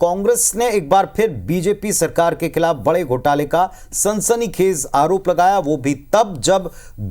कांग्रेस ने एक बार फिर बीजेपी सरकार के खिलाफ बड़े घोटाले का सनसनीखेज आरोप लगाया, वो भी तब जब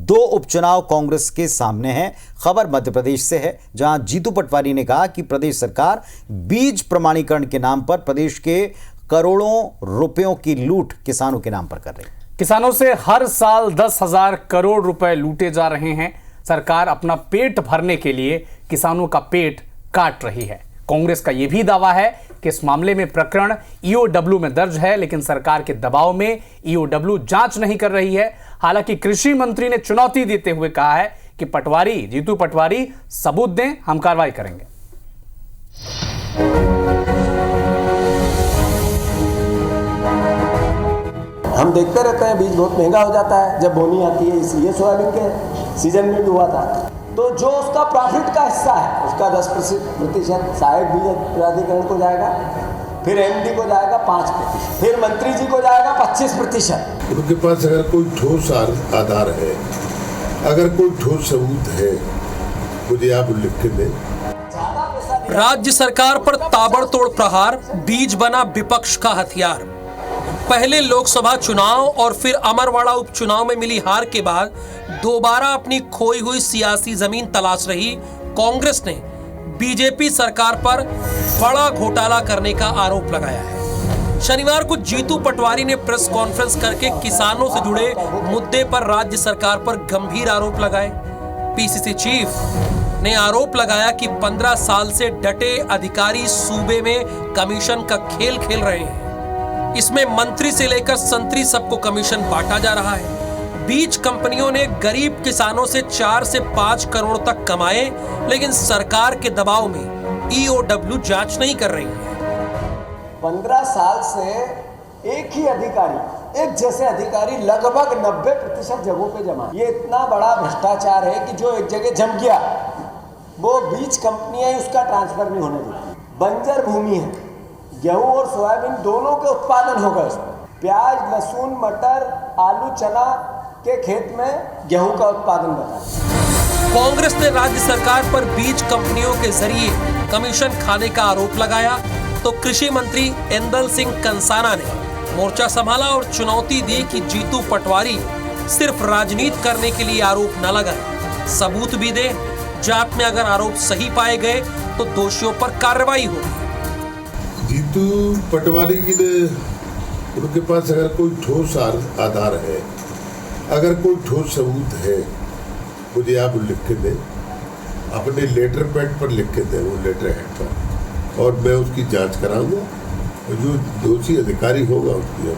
2 उपचुनाव कांग्रेस के सामने हैं। खबर मध्य प्रदेश से है, जहां जीतू पटवारी ने कहा कि प्रदेश सरकार बीज प्रमाणीकरण के नाम पर प्रदेश के करोड़ों रुपयों की लूट किसानों के नाम पर कर रही है। किसानों से हर साल 10,000 करोड़ रुपए लूटे जा रहे हैं। सरकार अपना पेट भरने के लिए किसानों का पेट काट रही है। कांग्रेस का यह भी दावा है कि इस मामले में प्रकरण ईओडब्ल्यू में दर्ज है, लेकिन सरकार के दबाव में ईओडब्ल्यू जांच नहीं कर रही है। हालांकि कृषि मंत्री ने चुनौती देते हुए कहा है कि जीतू पटवारी सबूत दें, हम कार्रवाई करेंगे। हम देखते रहते हैं बीज बहुत महंगा हो जाता है जब बोनी आती है, इसलिए सोयाबीन के सीजन में भी हुआ था। तो जो उसका प्रॉफिट का हिस्सा है उसका 10% सहायक बीज प्राधिकरण को जाएगा, फिर एमडी को जाएगा 5%, फिर मंत्री जी को जाएगा 25%। उनके पास अगर कोई ठोस आधार है, अगर कोई ठोस सबूत है, मुझे आप लिख के दें। राज्य सरकार पर ताबड़तोड़ प्रहार, बीज बना विपक्ष का हथियार। पहले लोकसभा चुनाव और फिर अमरवाड़ा उपचुनाव में मिली हार के बाद दोबारा अपनी खोई हुई सियासी जमीन तलाश रही कांग्रेस ने बीजेपी सरकार पर बड़ा घोटाला करने का आरोप लगाया है। शनिवार को जीतू पटवारी ने प्रेस कॉन्फ्रेंस करके किसानों से जुड़े मुद्दे पर राज्य सरकार पर गंभीर आरोप लगाए। पीसीसी चीफ ने आरोप लगाया कि 15 साल से डटे अधिकारी सूबे में कमीशन का खेल खेल रहे हैं। इसमें मंत्री से लेकर संतरी सबको कमीशन बांटा जा रहा है। बीज कंपनियों ने गरीब किसानों से 4 से 5 करोड़ तक कमाए, लेकिन सरकार के दबाव में ईओडब्ल्यू जांच नहीं कर रही है। 15 साल से एक ही अधिकारी, एक जैसे अधिकारी लगभग 90% जगहों पे जमा। ये इतना बड़ा भ्रष्टाचार है कि जो एक जगह जम गया वो बीज कंपनियां उसका ट्रांसफर नहीं होने देती। बंजर भूमि है, गेहूं और सोयाबीन दोनों के उत्पादन होगा उसमें। प्याज, लहसुन, मटर, आलू, चना के खेत में गेहूं का उत्पादन बताया। कांग्रेस ने राज्य सरकार पर बीज कंपनियों के जरिए कमीशन खाने का आरोप लगाया, तो कृषि मंत्री ऐंदल सिंह कंसाना ने मोर्चा संभाला और चुनौती दी कि जीतू पटवारी सिर्फ राजनीति करने के लिए आरोप न लगाए, सबूत भी दे। जांच में अगर आरोप सही पाए गए तो दोषियों पर कार्रवाई होगी। जीतू पटवारी की उनके पास अगर कोई ठोस आधार है, अगर कोई ठोस सबूत है, मुझे आप लिख के दें, अपने लेटर पैड पर लिख के दें, वो लेटर हेड पर, और मैं उसकी जांच कराऊंगा और जो दोषी अधिकारी होगा उसकी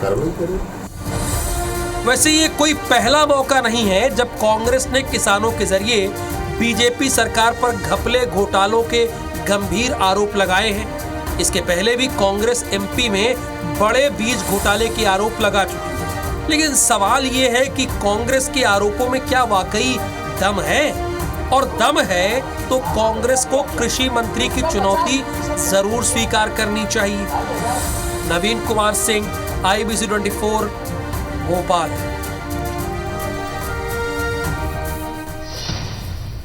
कार्रवाई करेंगे। वैसे ये कोई पहला मौका नहीं है जब कांग्रेस ने किसानों के जरिए बीजेपी सरकार पर घपले घोटालों के गंभीर आरोप लगाए हैं। इसके पहले भी कांग्रेस एमपी में बड़े बीज घोटाले के आरोप लगा चुकी है। लेकिन सवाल ये है कि कांग्रेस के आरोपों में क्या वाकई दम है? और दम है तो कांग्रेस को कृषि मंत्री की चुनौती जरूर स्वीकार करनी चाहिए। नवीन कुमार सिंह, IBC 24, भोपाल।